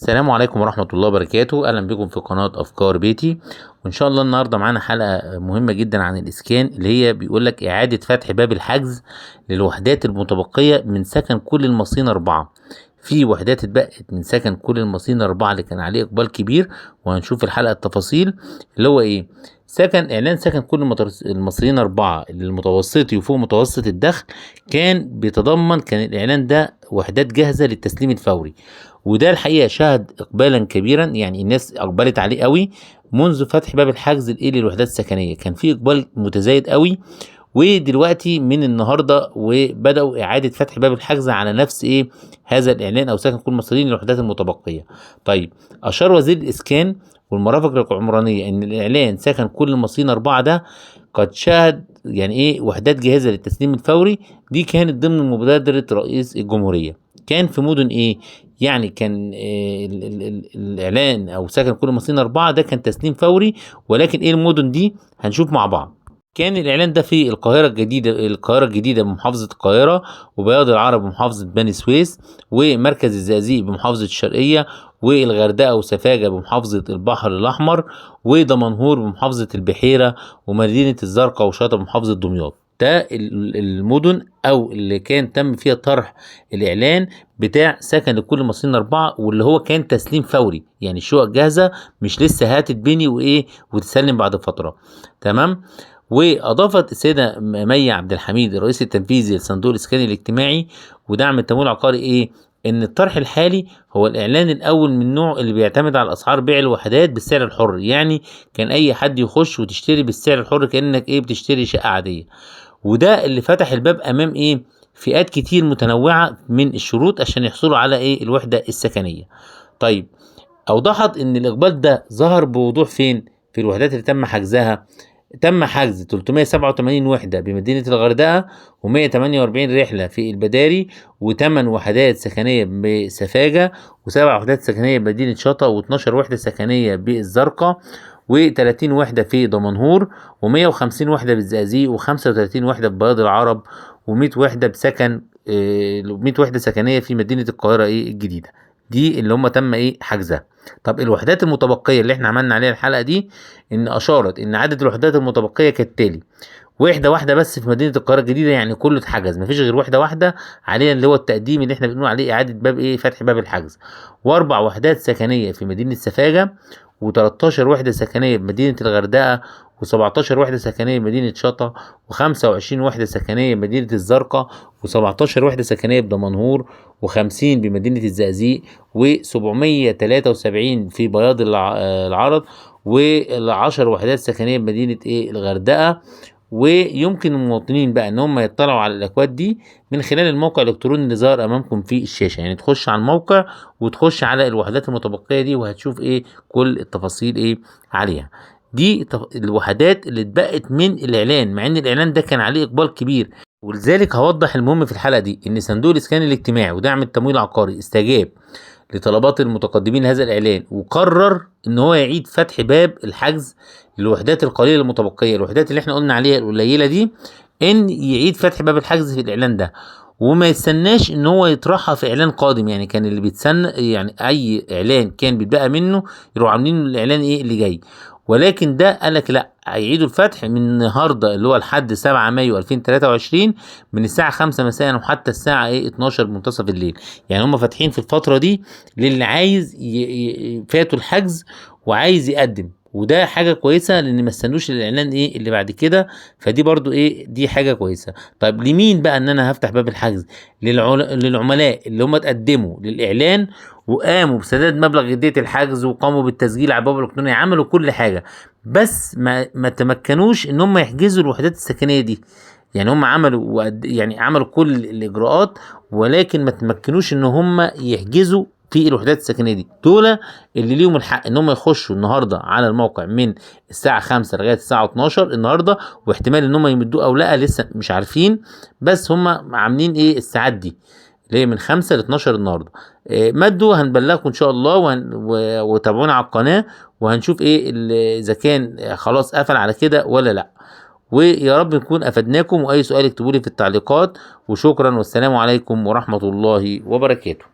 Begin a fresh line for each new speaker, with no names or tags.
السلام عليكم ورحمة الله وبركاته. أهلا بكم في قناة أفكار بيتي، وإن شاء الله النهاردة معانا حلقة مهمة جدا عن الإسكان، اللي هي بيقولك إعادة فتح باب الحجز للوحدات المتبقية من سكن كل المصريين 4. في وحدات اتبقت من سكن كل المصريين 4 اللي كان عليه إقبال كبير، وهنشوف الحلقة التفاصيل اللي هو إيه. إعلان سكن كل المصريين 4 المتوسطي وفوق متوسط الدخل كان الإعلان ده وحدات جاهزة للتسليم الفوري، وده الحقيقه شهد اقبالا كبيرا، يعني الناس اقبلت عليه قوي منذ فتح باب الحجز للوحدات السكنيه. كان في اقبال متزايد قوي، ودلوقتي من النهارده وبداوا اعاده فتح باب الحجز على نفس هذا الاعلان او سكن كل المصريين للوحدات المتبقيه. طيب، اشار وزير الاسكان والمرافق العمرانيه ان الاعلان سكن كل المصريين 4 ده قد شهد وحدات جاهزه للتسليم الفوري. دي كانت ضمن مبادره رئيس الجمهوريه. كان في مدن كان الاعلان او سكن كل المصريين 4 ده كان تسليم فوري، ولكن المدن دي هنشوف مع بعض. كان الاعلان ده في القاهره الجديده بمحافظه القاهره، وبياض العرب بمحافظه بني سويف، ومركز الزقازيق بمحافظه الشرقيه، والغردقه وسفاجه بمحافظه البحر الاحمر، ودمنهور بمحافظه البحيره، ومدينه الزرقاء وشاطئ بمحافظه دمياط. ده المدن او اللي كان تم فيها طرح الاعلان بتاع سكن لكل المصريين 4، واللي هو كان تسليم فوري، يعني الشقق جاهزه مش لسه هتتبني وتسلم بعد فتره. تمام. واضافت السيده مي عبد الحميد الرئيس التنفيذي لصندوق الاسكان الاجتماعي ودعم التمويل العقاري ان الطرح الحالي هو الاعلان الاول من نوعه اللي بيعتمد على اسعار بيع الوحدات بالسعر الحر، يعني كان اي حد يخش وتشتري بالسعر الحر كانك بتشتري شقه عاديه. وده اللي فتح الباب امام فئات كتير متنوعه من الشروط عشان يحصلوا على الوحده السكنيه. طيب، اوضحت ان الاقبال ده ظهر بوضوح فين؟ في الوحدات اللي تم حجزها. تم حجز 387 وحدة بمدينة الغردقة، و148 رحلة في البداري، و8 وحدات سكنية بسفاجة، و7 وحدات سكنية بمدينة شطا، و12 وحدة سكنية بالزرقاء، و30 وحدة في دمنهور، و150 وحدة بالزقازيق، و35 وحدة في بياض العرب، و100 وحدة بسكن 100 وحدة سكنية في مدينة القاهرة الجديدة. دي اللي هم تم حجزها. طب الوحدات المتبقية اللي احنا عملنا عليها الحلقة دي، اشارت ان عدد الوحدات المتبقية كالتالي: وحدة واحدة بس في مدينة القاهرة الجديدة، يعني كله اتحجز، مفيش غير وحدة واحدة عليها اللي هو التقديم اللي احنا بنقول عليه اعادة باب فتح باب الحجز. و4 وحدات سكنية في مدينة سفاجة، و13 وحدة سكنية بمدينة الغردقة، و17 وحدة سكنية بمدينة شطا، و25 وحدة سكنية بمدينة الزرقاء، و17 وحدة سكنية بدمنهور، و50 بمدينة الزقازيق، و773 في بياض العرب، و10 وحدات سكنية بمدينة الغردقة. ويمكن المواطنين بقى ان هم يطلعوا على الاكواد دي من خلال الموقع الالكتروني اللي ظاهر امامكم في الشاشه، يعني تخش على الموقع وتخش على الوحدات المتبقيه دي، وهتشوف كل التفاصيل عليها. دي الوحدات اللي اتبقت من الاعلان، مع ان الاعلان ده كان عليه اقبال كبير. ولذلك هوضح المهم في الحلقه دي ان صندوق الاسكان الاجتماعي ودعم التمويل العقاري استجاب لطلبات المتقدمين لهذا الاعلان، وقرر ان هو يعيد فتح باب الحجز للوحدات القليله المتبقيه، الوحدات اللي احنا قلنا عليها القليله دي، ان يعيد فتح باب الحجز في الاعلان ده، وما يستناش ان هو يطرحها في اعلان قادم. يعني كان اللي بيتسنى، يعني اي اعلان كان بيتبقى منه يروحوا عاملين الاعلان اللي جاي، ولكن ده قال لك لا، هيعيدوا الفتح من النهارده اللي هو لحد 7 مايو 2023 من الساعه 5 مساء وحتى الساعه 12 منتصف الليل. يعني هم فاتحين في الفتره دي للي عايز فاتوا الحجز وعايز يقدم، وده حاجه كويسه لان ما استنوش الاعلان اللي بعد كده. فدي برضو دي حاجه كويسه. طيب، لمين بقى ان انا هفتح باب الحجز؟ للعملاء اللي هم اتقدموا للاعلان وقاموا بسداد مبلغ جديه الحجز، وقاموا بالتسجيل على الباب الالكتروني، عملوا كل حاجه، بس ما تمكنوش ان هم يحجزوا الوحدات السكنيه دي. يعني هم عملوا كل الاجراءات، ولكن ما تمكنوش ان هم يحجزوا في الوحدات السكنيه دي. دول اللي ليهم الحق ان هم يخشوا النهارده على الموقع من الساعه 5 لغايه الساعه 12 النهارده، واحتمال ان هم يمدوه او لا لسه مش عارفين، بس هم عاملين الساعات دي اللي هي من 5 ل 12 النهارده. مدوا هنبلغكم ان شاء الله، وتابعونا على القناه، وهنشوف اذا كان خلاص قفل على كده ولا لا. ويا رب نكون افدناكم، واي سؤال اكتبوا لي في التعليقات. وشكرا، والسلام عليكم ورحمه الله وبركاته.